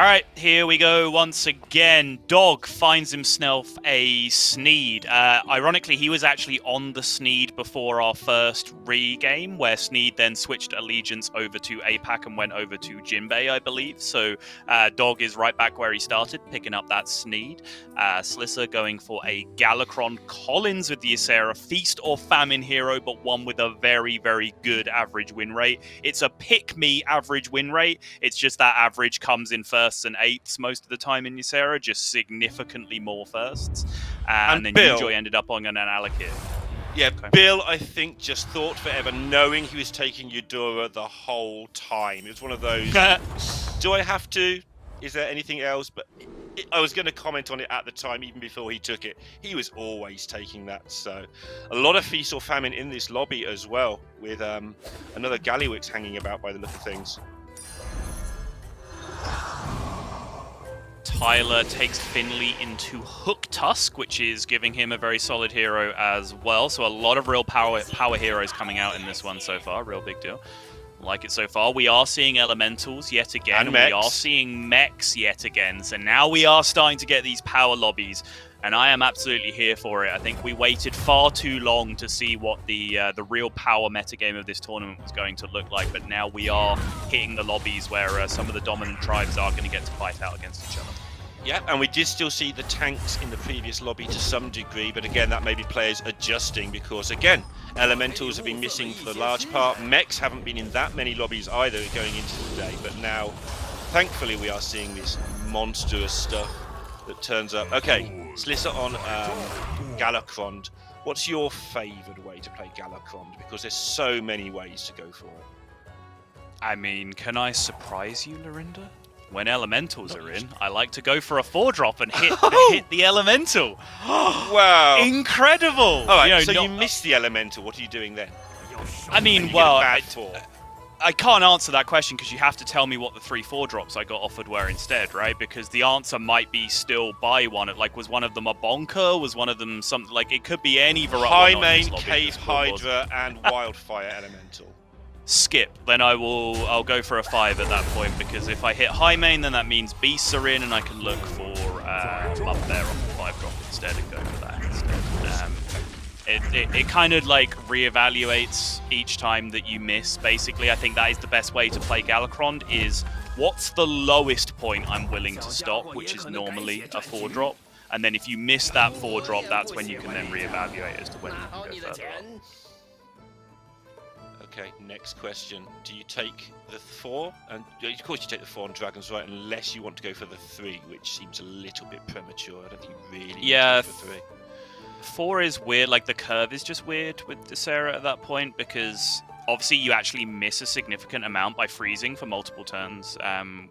Alright, here we go once again. Dog finds himself a Sneed. Ironically, he was actually on the Sneed before our first re-game, where Sneed then switched allegiance over to APAC and went over to Jinbei, I believe. So Dog is right back where he started, picking up that Sneed. Slysssa going for a Galakrond. Collins with the HysteriA, Feast or Famine hero, but one with a very, very good average win rate. It's a pick-me average win rate. It's just that average comes in firsts and eighths most of the time in HysteriA, just significantly more firsts. And then Bill, Ujoy ended up on an Alakir. Yeah, okay. Bill, I think, just thought forever, knowing he was taking Eudora the whole time. It was one of those, do I have to? Is there anything else? But I was going to comment on it at the time, even before he took it. He was always taking that. So a lot of Feast or Famine in this lobby as well, with another Gallywix hanging about by the look of things. Tyler takes Finley into Hook Tusk, which is giving him a very solid hero as well. So a lot of real power heroes coming out in this one so far. Real big deal. Like it so far. We are seeing elementals yet again. And we are seeing mechs yet again. So now we are starting to get these power lobbies. And I am absolutely here for it. I think we waited far too long to see what the real power metagame of this tournament was going to look like. But now we are hitting the lobbies where some of the dominant tribes are going to get to fight out against each other. Yeah, and we did still see the tanks in the previous lobby to some degree, but again, that may be players adjusting because, again, elementals have been missing for the large part. Mechs haven't been in that many lobbies either going into today, but now, thankfully, we are seeing this monstrous stuff that turns up. Okay, Slysssa on Galakrond. What's your favoured way to play Galakrond? Because there's so many ways to go for it. I mean, can I surprise you, Lorinda? When elementals are in, I like to go for a 4-drop and hit the elemental. Wow. Incredible. All right, so you missed the elemental. What are you doing then? I mean, well, I can't answer that question because you have to tell me what the 3-4 drops I got offered were instead, right? Because the answer might be still buy one. Like, was one of them a bonker? Was one of them something like it could be any variety? High main, Cave Hydra, and Wildfire elemental. Skip. Then I'll go for a 5 at that point because if I hit high main, then that means beasts are in, and I can look for up there on the 5-drop instead and go for that instead. It kind of like reevaluates each time that you miss. Basically, I think that is the best way to play Galakrond. Is what's the lowest point I'm willing to stop, which is normally a 4-drop, and then if you miss that 4-drop, that's when you can then reevaluate as to when you can go further on. Okay, next question. Do you take the 4? And of course you take the 4 on Dragons, right? Unless you want to go for the 3, which seems a little bit premature. I don't think you really need to go for 3. 4 is weird. Like, the curve is just weird with HysteriA at that point because obviously you actually miss a significant amount by freezing for multiple turns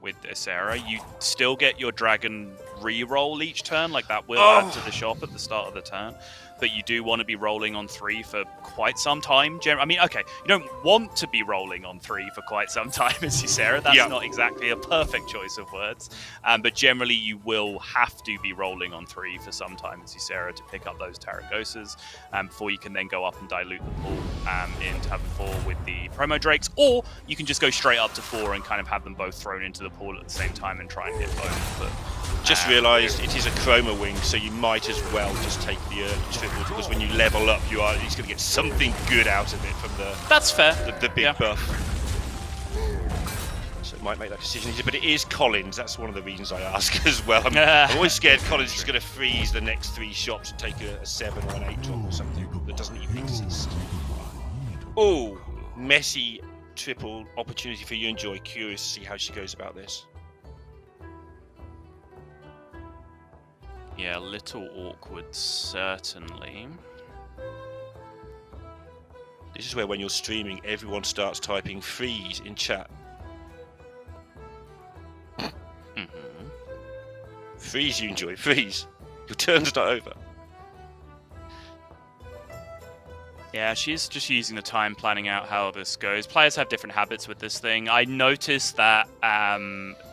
with HysteriA. You still get your dragon re-roll each turn. Like, that will add to the shop at the start of the turn. But you do want to be rolling on 3 for quite some time. I mean, okay, you don't want to be rolling on 3 for quite some time as HysteriA. That's not exactly a perfect choice of words. But generally, you will have to be rolling on 3 for some time as HysteriA to pick up those Tarecgosas before you can then go up and dilute the pool in Tavern 4 with the promo drakes. Or you can just go straight up to 4 and kind of have them both thrown into the pool at the same time and try and hit both. But just realised it is a chroma wing, so you might as well just take the early triple because when you level up, you're going to get something good out of it from the. That's fair. The big buff. So it might make that decision easier, but it is Collins. That's one of the reasons I ask as well. I'm always scared Collins is going to freeze the next 3 shots and take a 7 or an 8 drop or something that doesn't even exist. Oh, messy triple opportunity for you, Joy. Curious to see how she goes about this. Yeah, a little awkward, certainly. This is where, when you're streaming, everyone starts typing freeze in chat. Freeze, you enjoy. Freeze. Your turn's not over. Yeah, she's just using the time planning out how this goes. Players have different habits with this thing. I noticed that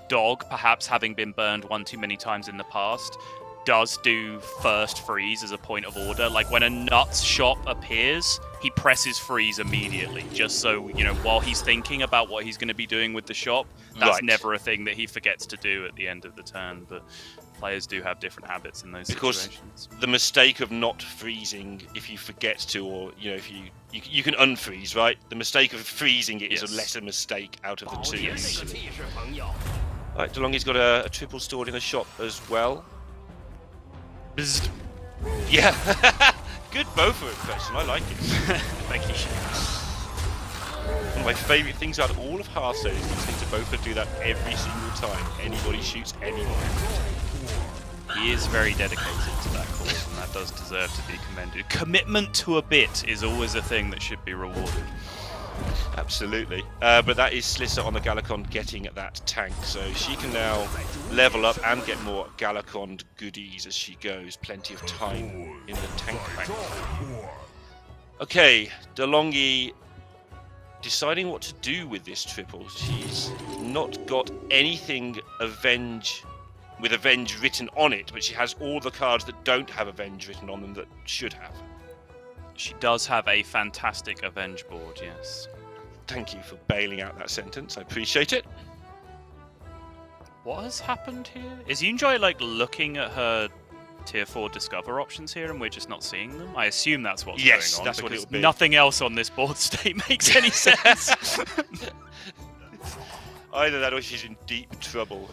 Dog, perhaps having been burned one too many times in the past, does do first freeze as a point of order. Like when a nuts shop appears, he presses freeze immediately, just so, you know, while he's thinking about what he's going to be doing with the shop, that's never a thing that he forgets to do at the end of the turn. But players do have different habits in those situations. The mistake of not freezing, if you forget to, or you know, if you can unfreeze, right? The mistake of freezing it is a lesser mistake out of the two. Usually. Right, DeLonghi's got a triple stored in the shop as well. Bzzzt. Yeah, good Bofa impression. I like it. Thank you. One of my favourite things out of all of Hearthstone is listening to Bofa do that every single time anybody shoots anyone. He is very dedicated to that cause, and that does deserve to be commended. Commitment to a bit is always a thing that should be rewarded. Absolutely. But that is Slysssa on the Galakon getting at that tank, so she can now level up and get more Galakon goodies as she goes. Plenty of time in the tank bank. Okay, DeLonghi deciding what to do with this triple. She's not got anything Avenge with Avenge written on it, but she has all the cards that don't have Avenge written on them that should have. She does have a fantastic Avenge board, yes. Thank you for bailing out that sentence. I appreciate it. What has happened here? Is Yunjoy like looking at her tier 4 discover options here and we're just not seeing them? I assume that's what's going on. That's what it would be. Nothing else on this board state makes any sense. Either that or she's in deep trouble.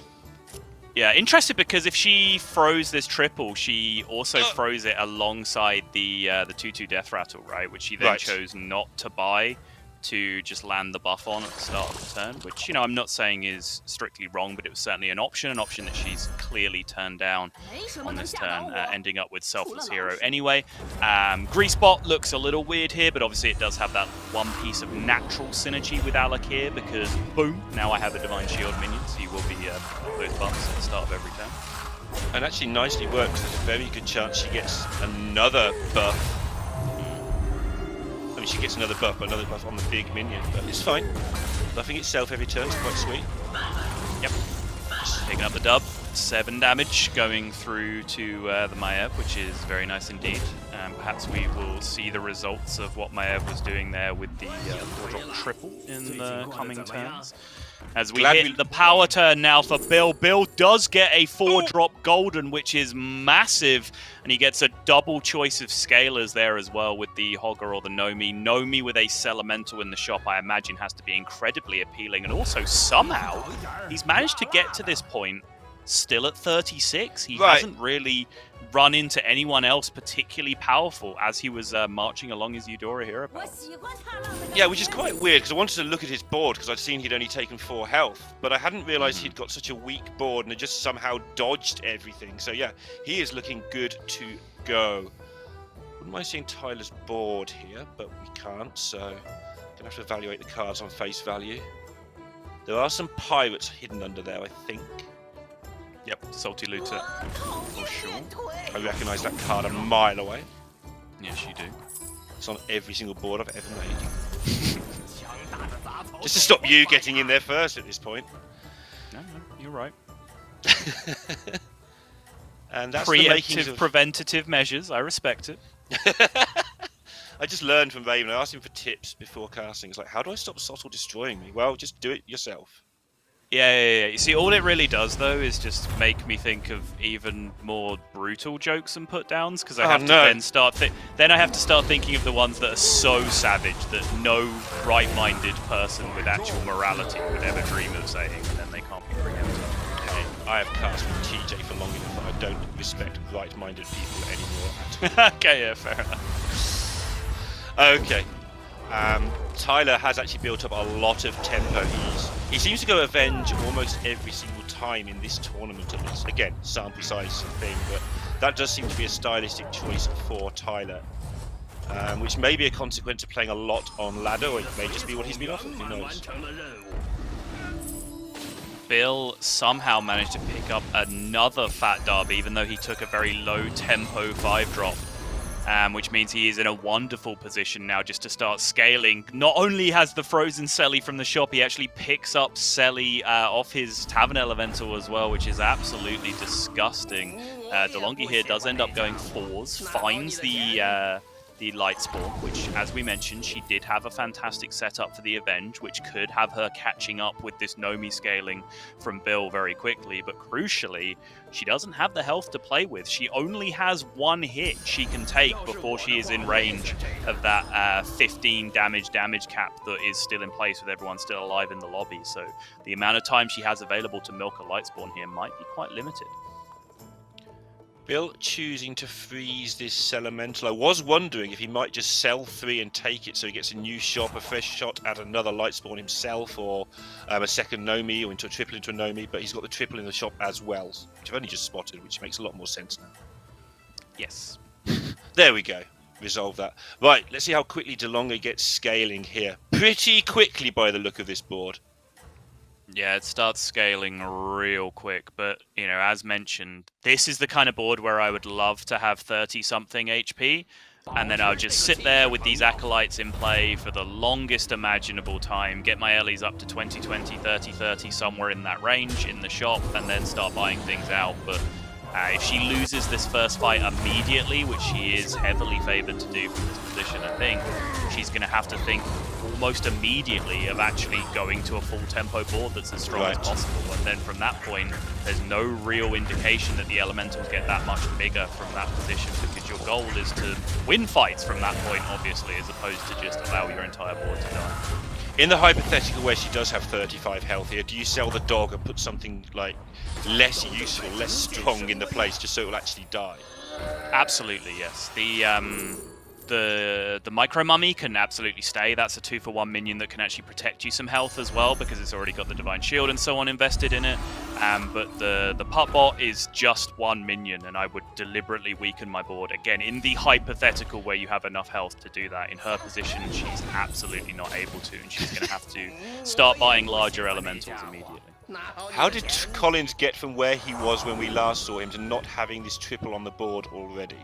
Yeah, interested because if she froze this triple, she also froze it alongside the 2/2 Death Rattle, right? Which she then chose not to buy to just land the buff on at the start of the turn, which, you know, I'm not saying is strictly wrong, but it was certainly an option that she's clearly turned down on this turn, ending up with Selfless Hero anyway. Greasebot looks a little weird here, but obviously it does have that one piece of natural synergy with Alec here, because, boom, now I have a Divine Shield minion, so you will be both buffs at the start of every turn. And actually nicely works, there's a very good chance she gets another buff. I mean, she gets another buff on the big minion, but it's fine. Buffing itself every turn is quite sweet. Yep. Picking up the dub. 7 damage going through to the Maiev, which is very nice indeed. Perhaps we will see the results of what Maiev was doing there with the 4-drop triple in the coming turns. As we hit the power turn now for Bill. Bill does get a 4-drop golden, which is massive, and he gets a double choice of scalers there as well with the Hogger or the Nomi. Nomi with a Elemental in the shop, I imagine, has to be incredibly appealing, and also somehow he's managed to get to this point still at 36. He hasn't really run into anyone else particularly powerful as he was marching along his Eudora hero path. Yeah, which is quite weird, because I wanted to look at his board because I'd seen he'd only taken 4 health, but I hadn't realised he'd got such a weak board and had just somehow dodged everything. So yeah, he is looking good to go. Wouldn't mind seeing Tyler's board here, but we can't, so I'm going to have to evaluate the cards on face value. There are some pirates hidden under there, I think. Yep, Salty Looter, for sure. I recognise that card a mile away. Yes, you do. It's on every single board I've ever made. Just to stop you getting in there first at this point. No, you're right. And that's preemptive, preventative measures. I respect it. I just learned from Raven. I asked him for tips before casting. It's like, how do I stop Sottle destroying me? Well, just do it yourself. Yeah. You see, all it really does, though, is just make me think of even more brutal jokes and put-downs, because I have to then start then I have to start thinking of the ones that are so savage that no right-minded person with actual morality would ever dream of saying, and then they can't be preempted. I have cast with TJ for long enough that I don't respect right-minded people anymore. Okay, yeah, fair enough. Okay. Tyler has actually built up a lot of tempo. He seems to go Avenge almost every single time in this tournament at least. Again, sample size is a thing, but that does seem to be a stylistic choice for Tyler. Which may be a consequence of playing a lot on ladder, or it may just be what he's been offered, who knows. Bill somehow managed to pick up another fat dub, even though he took a very low tempo 5-drop. which means he is in a wonderful position now just to start scaling. Not only has the frozen Selly from the shop, he actually picks up Selly off his Tavern Elemental as well, which is absolutely disgusting. DeLonghi here does end up going 4s, finds the Light Spawn, which, as we mentioned, she did have a fantastic setup for the Avenge, which could have her catching up with this Nomi scaling from Bill very quickly, but crucially, she doesn't have the health to play with. She only has 1 hit she can take before she is in range of that 15 damage cap that is still in place with everyone still alive in the lobby, so the amount of time she has available to milk a Light Spawn here might be quite limited. Bill choosing to freeze this Elemental. I was wondering if he might just sell 3 and take it so he gets a new shop, a fresh shot at another Light Spawn himself, or a second Nomi, or into a triple into a Nomi, but he's got the triple in the shop as well, which I've only just spotted, which makes a lot more sense now. Yes. There we go. Resolve that. Right, let's see how quickly DeLonghi gets scaling here. Pretty quickly by the look of this board. Yeah, it starts scaling real quick, but, you know, as mentioned, this is the kind of board where I would love to have 30-something HP, and then I'll just sit there with these Acolytes in play for the longest imaginable time, get my Ellies up to 20-20, 30-30, somewhere in that range in the shop, and then start buying things out, but if she loses this first fight immediately, which she is heavily favoured to do from this position, I think, she's going to have to think almost immediately of actually going to a full tempo board that's as strong as possible. And then from that point, there's no real indication that the Elementals get that much bigger from that position, because your goal is to win fights from that point, obviously, as opposed to just allow your entire board to die. In the hypothetical where she does have 35 health here, do you sell the dog and put something like less useful, less strong in the place just so it will actually die? Absolutely, yes. The Micro Mummy can absolutely stay. That's a 2-for-1 minion that can actually protect you some health as well, because it's already got the Divine Shield and so on invested in it. But the Pup Bot is just 1 minion, and I would deliberately weaken my board. Again, in the hypothetical where you have enough health to do that. In her position, she's absolutely not able to, and she's going to have to start buying larger elementals immediately. How did Collins get from where he was when we last saw him to not having this triple on the board already?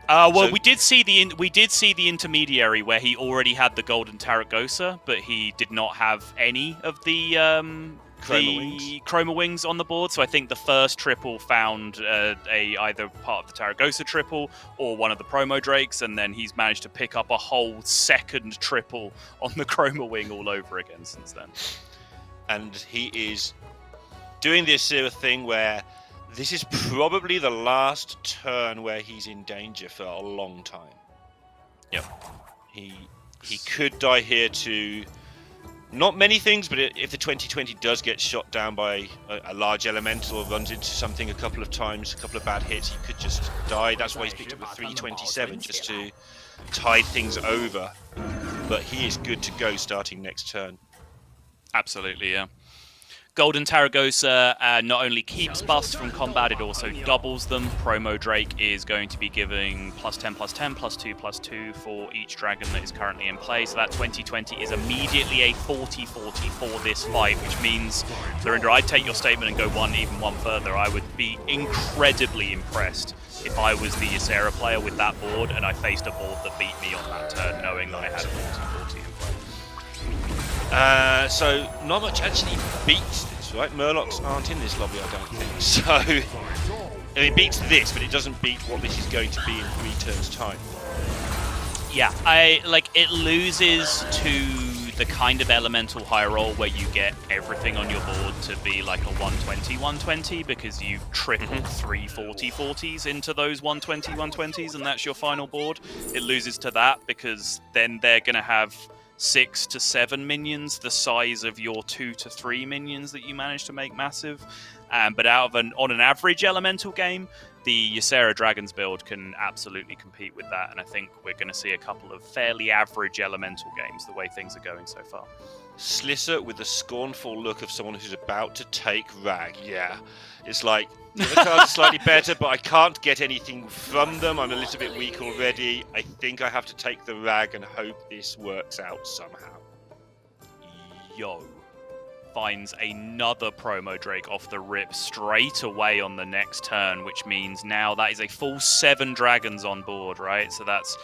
Well, we did see the intermediary where he already had the golden Tarecgosa, but he did not have any of the Chroma Wings on the board. So I think the first triple found either part of the Tarecgosa triple or one of the promo Drakes, and then he's managed to pick up a whole second triple on the Chroma Wing all over again since then. And he is doing this sort of thing where this is probably the last turn where he's in danger for a long time. Yep. He could die here to not many things, but if the 2020 does get shot down by a large elemental or runs into something a couple of times, a couple of bad hits, he could just die. That's why he's picked up a 327, just to tide things over. But he is good to go starting next turn. Absolutely, yeah. Golden Tarecgosa not only keeps buffs from combat, it also doubles them. Promo Drake is going to be giving +10, +10, +2, +2 for each dragon that is currently in play. So that 2020 is immediately a 40-40 for this fight, which means, Larinder, I'd take your statement and go even one further. I would be incredibly impressed if I was the HysteriA player with that board and I faced a board that beat me on that turn, knowing that I had a 40-40 in play. So not much actually beats this, right? Murlocs aren't in this lobby, I don't think. So, I mean, it beats this, but it doesn't beat what this is going to be in 3 turns' time. Yeah, it loses to the kind of elemental high roll where you get everything on your board to be like a 120-120 because you've tripled 3 40-40s into those 120-120s, and that's your final board. It loses to that because then they're going to have 6 to 7 minions, the size of your 2 to 3 minions that you manage to make massive. But on an average elemental game, the HysteriA Dragons build can absolutely compete with that, and I think we're going to see a couple of fairly average elemental games the way things are going so far. Slysssa with the scornful look of someone who's about to take Rag. Yeah, it's like, the other cards are slightly better, but I can't get anything from them. I'm a little bit weak already. I think I have to take the Rag and hope this works out somehow. Yo. finds another promo Drake off the rip straight away on the next turn, which means now that is a full 7 dragons on board, right? So that's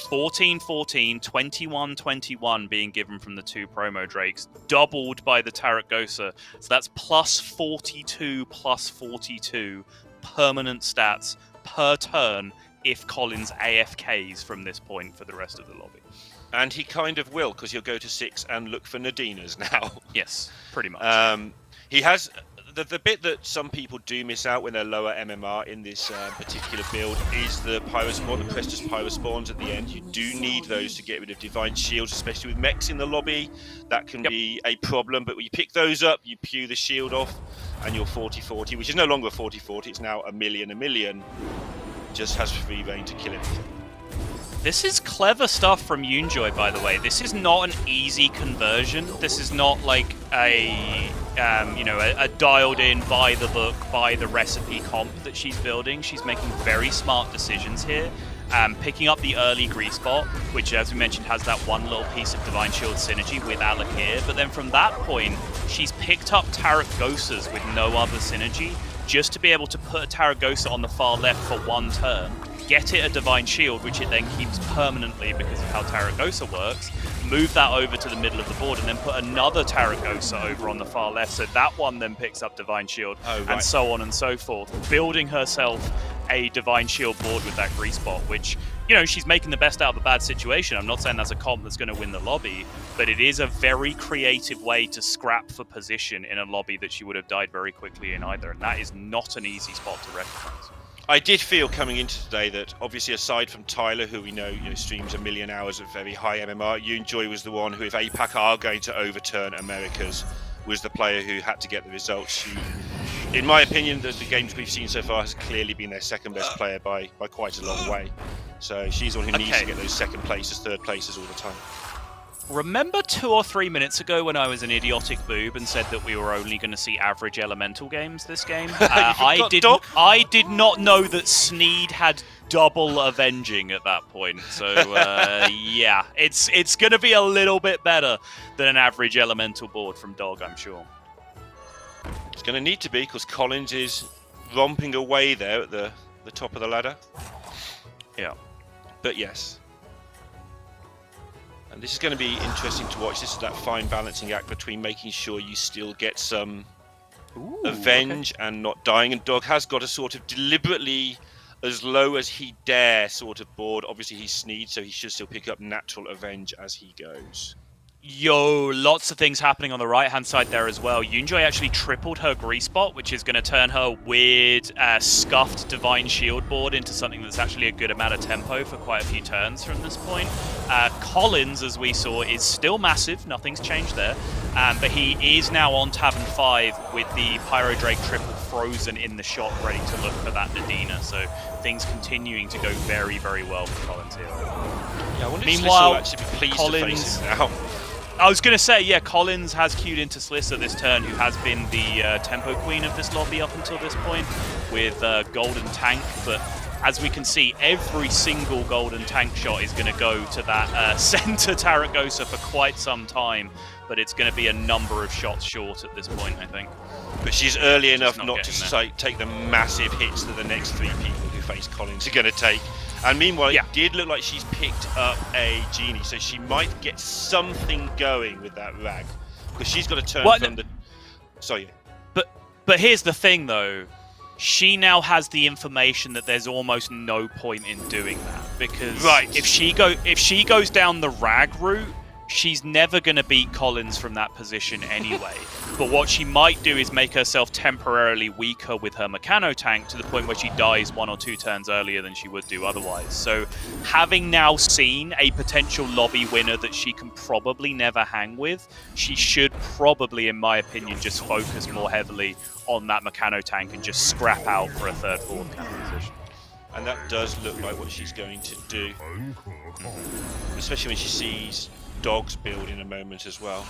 14-14, 21-21 being given from the 2 promo Drakes, doubled by the Tarecgosa. So that's plus 42, plus 42 permanent stats per turn if Collins AFKs from this point for the rest of the lobby. And he kind of will, because he'll go to 6 and look for Nadinas now. Yes, pretty much. He has the bit that some people do miss out when they're lower MMR in this particular build is the Pyro Spawn, the Prestus Pyro Spawns at the end. You do need those to get rid of Divine Shields, especially with mechs in the lobby. That can be a problem, but when you pick those up, you pew the shield off, and you're 40-40, which is no longer 40-40, it's now a million. Just has free reign to kill everything. This is clever stuff from Yunjoy, by the way. This is not an easy conversion. This is not like a dialed in, by the book, by the recipe comp that she's building. She's making very smart decisions here. Picking up the early grease bot, which, as we mentioned, has that one little piece of Divine Shield synergy with Alakir. But then from that point, she's picked up Tarecgosas with no other synergy, just to be able to put a Tarecgosa on the far left for 1 turn, get it a Divine Shield, which it then keeps permanently because of how Tarecgosa works, move that over to the middle of the board, and then put another Tarecgosa over on the far left, so that one then picks up Divine Shield, and so on and so forth, building herself a Divine Shield board with that grease bot, which, you know, she's making the best out of a bad situation. I'm not saying that's a comp that's going to win the lobby, but it is a very creative way to scrap for position in a lobby that she would have died very quickly in either, and that is not an easy spot to recognize. I did feel coming into today that, obviously, aside from Tyler, who we know, streams 1 million hours of very high MMR, Yunjoy was the one who, if APAC are going to overturn Americas, was the player who had to get the results. She, in my opinion, the games we've seen so far has clearly been their second best player by quite a long way. So she's the one who needs to get those second places, third places all the time. Remember 2 or 3 minutes ago when I was an idiotic boob and said that we were only going to see average elemental games this game? I did not know that Sneed had double avenging at that point. So yeah, it's going to be a little bit better than an average elemental board from Dog, I'm sure. It's going to need to be, because Collins is romping away there at the top of the ladder. Yeah. But yes. And this is going to be interesting to watch. This is that fine balancing act between making sure you still get some avenge and not dying. And Dog has got a sort of deliberately as low as he dare sort of board. Obviously he's Sneed, so he should still pick up natural avenge as he goes. Yo, lots of things happening on the right-hand side there as well. Yunjoy actually tripled her grease bot, which is going to turn her weird, scuffed Divine Shield board into something that's actually a good amount of tempo for quite a few turns from this point. Collins, as we saw, is still massive. Nothing's changed there. But he is now on Tavern 5 with the Pyro Drake triple frozen in the shot, ready to look for that Nadina. So things continuing to go very, very well for Collins here. Yeah, I wonder Meanwhile, if Slysssa will actually be pleased Collins... to face him now. I was going to say, yeah, Collins has queued into Slysssa this turn, who has been the tempo queen of this lobby up until this point, with Golden Tank, but as we can see, every single Golden Tank shot is going to go to that center Tarecgosa for quite some time, but it's going to be a number of shots short at this point, I think. But she's early enough not to take the massive hits that the next 3 people who face Collins are going to take. And meanwhile, it did look like she's picked up a genie, so she might get something going with that rag, because she's got to turn from the... Sorry. But here's the thing, though. She now has the information that there's almost no point in doing that, because if she goes down the rag route, she's never going to beat Collins from that position anyway. But what she might do is make herself temporarily weaker with her Mechano Tank to the point where she dies 1 or 2 turns earlier than she would do otherwise. So having now seen a potential lobby winner that she can probably never hang with, she should probably, in my opinion, just focus more heavily on that Mechano Tank and just scrap out for a 3rd, 4th kind of position. And that does look like what she's going to do. Especially when she sees Dog's build in a moment as well.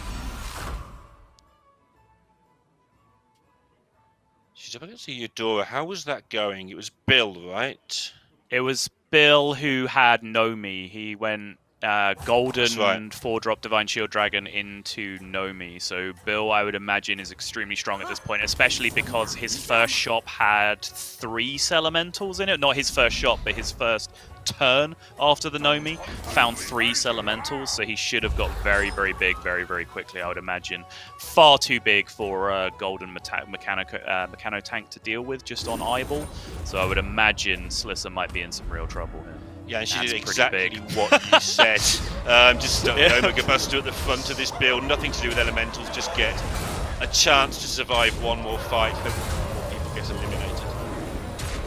She's up against the Eudora. How was that going? It was Bill, right? It was Bill who had Nomi. He went golden right. 4-drop Divine Shield Dragon into Nomi. So Bill, I would imagine, is extremely strong at this point, especially because his first shop had 3 Elementals in it. Not his first shop, but his first turn after the Nomi found 3 Elementals, so he should have got very, very big very, very quickly, I would imagine. Far too big for a golden Mechano tank to deal with just on eyeball, so I would imagine Slysssa might be in some real trouble here. Yeah, and she That's did pretty exactly big. what you said. Just stuck Omega Buster at the front of this build, nothing to do with Elementals, just get a chance to survive one more fight, hope more people get eliminated.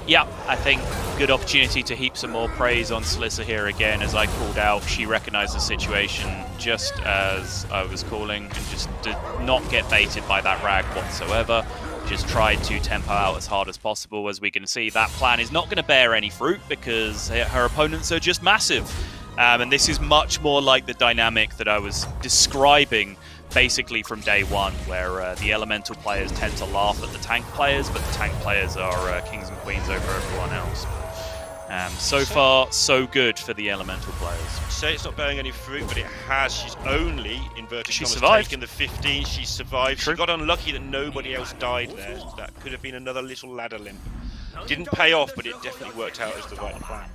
Yeah, I think good opportunity to heap some more praise on Slysssa here again. As I called out, she recognized the situation just as I was calling and just did not get baited by that rag whatsoever. Just tried to tempo out as hard as possible. As we can see, that plan is not going to bear any fruit because her opponents are just massive. And this is much more like the dynamic that I was describing basically from day one, where the elemental players tend to laugh at the tank players, but the tank players are kings and queens over everyone else. So far, so good for the elemental players. Say it's not bearing any fruit, but it has. She's only, inverted commas, survived. taken the 15. She survived. True. She got unlucky that nobody else died there. That could have been another little ladder limp. Didn't pay off, but it definitely worked out as the right plan.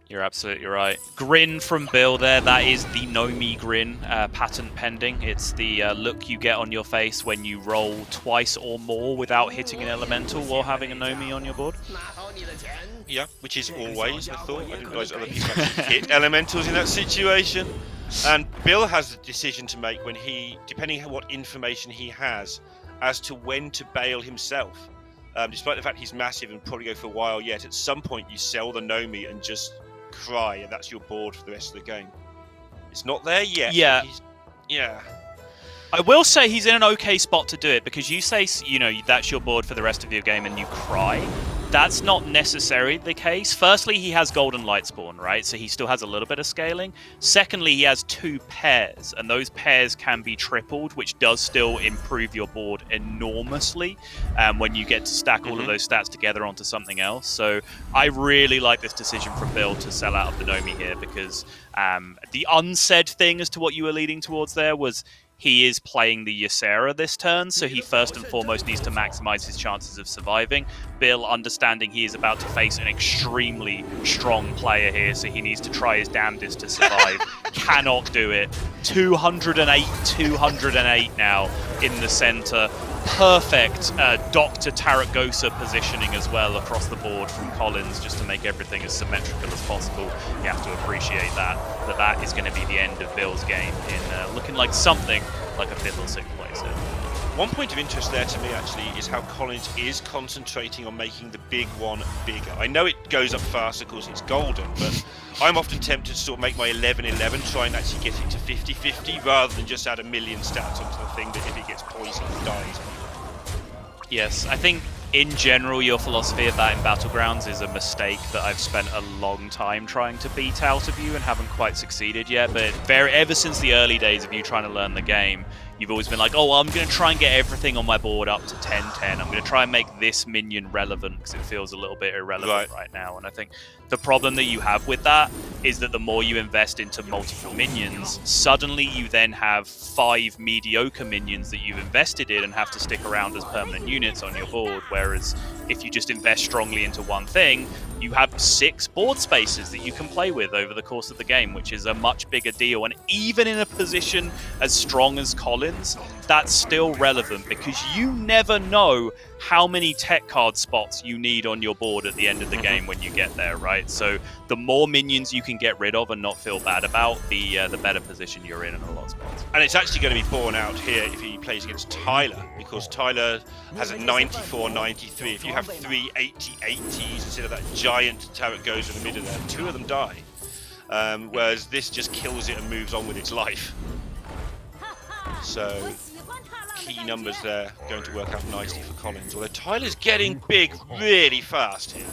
You're absolutely right. Grin from Bill there. That is the Nomi grin, patent pending. It's the look you get on your face when you roll twice or more without hitting an elemental or having a Nomi on your board. Yeah, which is always, I thought. I didn't realise other people actually hit elementals in that situation. And Bill has a decision to make when he, depending on what information he has, as to when to bail himself. Despite the fact he's massive and probably go for a while yet, at some point you sell the Nomi and just cry, and that's your board for the rest of the game. It's not there yet. Yeah. Yeah. I will say he's in an okay spot to do it, because you say, you know, that's your board for the rest of your game and you cry. That's not necessarily the case. Firstly, he has Golden Lightspawn, right? So he still has a little bit of scaling. Secondly, he has 2 pairs, and those pairs can be tripled, which does still improve your board enormously when you get to stack all of those stats together onto something else. So I really like this decision from Bill to sell out of the Nomi here, because the unsaid thing as to what you were leading towards there was he is playing the HysteriA this turn, so he first and foremost needs to maximize his chances of surviving. Bill, understanding he is about to face an extremely strong player here, so he needs to try his damnedest to survive. Cannot do it. 208 now in the center. Perfect Dr. Tarecgosa positioning as well across the board from Collins, just to make everything as symmetrical as possible. You have to appreciate that that is going to be the end of Bill's game in looking like something like a 5th or 6th place here. One point of interest there to me actually is how Collins is concentrating on making the big one bigger. I know it goes up faster because it's golden, but I'm often tempted to sort of make my 11-11, try and actually get it to 50-50 rather than just add a million stats onto the thing that if it gets poisoned, it dies. Yes, I think in general your philosophy of that in Battlegrounds is a mistake that I've spent a long time trying to beat out of you and haven't quite succeeded yet, but ever since the early days of you trying to learn the game, you've always been like, oh, I'm going to try and get everything on my board up to 10-10. I'm going to try and make this minion relevant because it feels a little bit irrelevant right now. And I think the problem that you have with that is that the more you invest into multiple minions, suddenly you then have 5 mediocre minions that you've invested in and have to stick around as permanent units on your board. Whereas if you just invest strongly into one thing, you have 6 board spaces that you can play with over the course of the game, which is a much bigger deal. And even in a position as strong as Collins, that's still relevant because you never know how many tech card spots you need on your board at the end of the game when you get there, right? So the more minions you can get rid of and not feel bad about, the better position you're in a lot of spots. And it's actually going to be borne out here if he plays against Tyler, because Tyler has a 94-93. If you have 3 80-80s instead of that giant Tarecgosa in the middle there, 2 of them die. Whereas this just kills it and moves on with its life. So key numbers there going to work out nicely for Collins, although Tyler's getting big really fast here.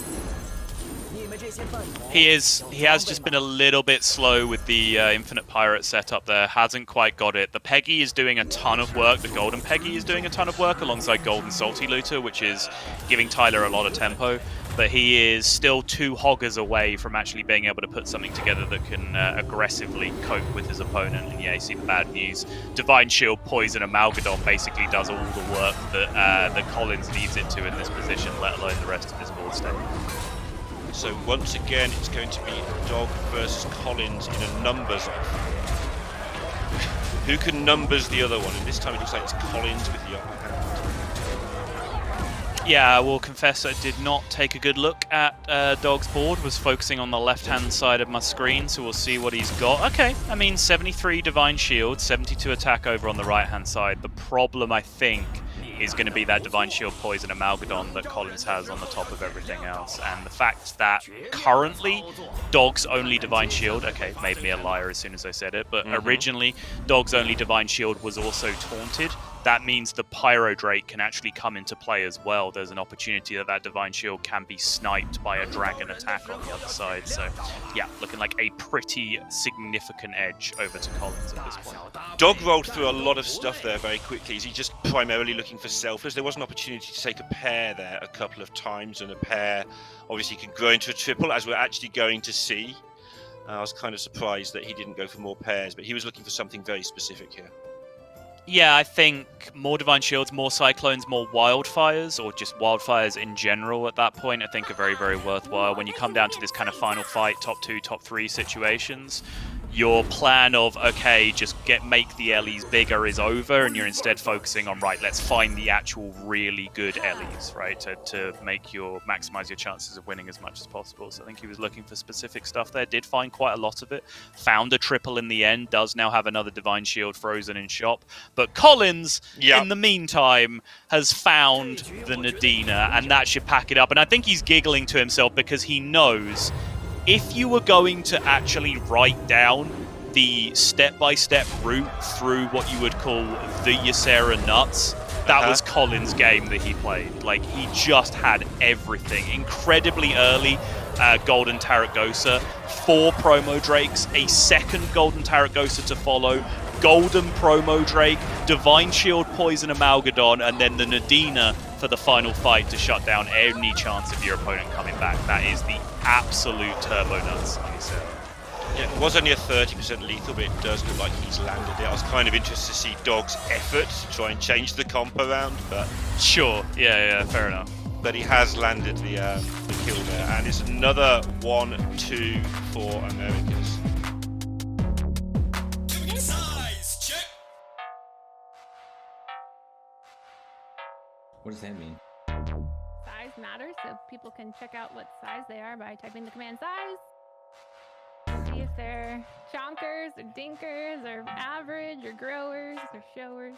He has just been a little bit slow with the Infinite Pirate setup there. Hasn't quite got it. The Peggy is doing a ton of work. The Golden Peggy is doing a ton of work alongside Golden Salty Looter, which is giving Tyler a lot of tempo. But he is still 2 hoggers away from actually being able to put something together that can aggressively cope with his opponent. And yeah, you see the bad news. Divine Shield, Poison, and Malgadon basically does all the work that Collins needs it to in this position, let alone the rest of his board state. So once again, it's going to be Dog versus Collins in a numbers off. Who can numbers the other one? And this time it looks like it's Collins with the upper hand. Yeah, I will confess I did not take a good look at Dog's board. Was focusing on the left-hand side of my screen, so we'll see what he's got. Okay, I mean, 73 Divine Shield, 72 attack over on the right-hand side. The problem, I think, is going to be that Divine Shield, Poison, and Malgadon that Collins has on the top of everything else. And the fact that currently Dog's only Divine Shield, okay, made me a liar as soon as I said it, but originally Dog's only Divine Shield was also taunted. That means the Pyro Drake can actually come into play as well. There's an opportunity that Divine Shield can be sniped by a dragon attack on the other side. So, yeah, looking like a pretty significant edge over to Collins at this point. Dog rolled through a lot of stuff there very quickly. Is he just primarily looking for selfless? There was an opportunity to take a pair there a couple of times, and a pair obviously can grow into a triple, as we're actually going to see. I was kind of surprised that he didn't go for more pairs, but he was looking for something very specific here. Yeah, I think more Divine Shields, more Cyclones, more Wildfires, or just Wildfires in general at that point, I think are very, very worthwhile. When you come down to this kind of final fight, top 2, top 3 situations, your plan of, okay, just make the Ellies bigger is over, and you're instead focusing on, right, let's find the actual really good Ellies, right, to maximize your chances of winning as much as possible. So I think he was looking for specific stuff there, did find quite a lot of it, found a triple in the end, does now have another Divine Shield frozen in shop, but Collins, in the meantime, has found the Nadina, and that should pack it up. And I think he's giggling to himself because he knows if you were going to actually write down the step-by-step route through what you would call the Ysera nuts, that was Collins' game that he played. Like, he just had everything. Incredibly early Golden Tarecgosa, 4 Promo Drakes, a second Golden Tarecgosa to follow, Golden Promo Drake, Divine Shield, Poison, Amalgadon, and then the Nadina for the final fight to shut down any chance of your opponent coming back. That is the absolute turbo nuts, like you said. Yeah, it was only a 30% lethal, but it does look like he's landed it. I was kind of interested to see Dog's effort to try and change the comp around, but... Sure, yeah, fair enough. But he has landed the kill there, and it's another 1-2 for Americas. What does that mean? Size matters, so people can check out what size they are by typing the command size. See if they're chonkers or dinkers or average or growers or showers.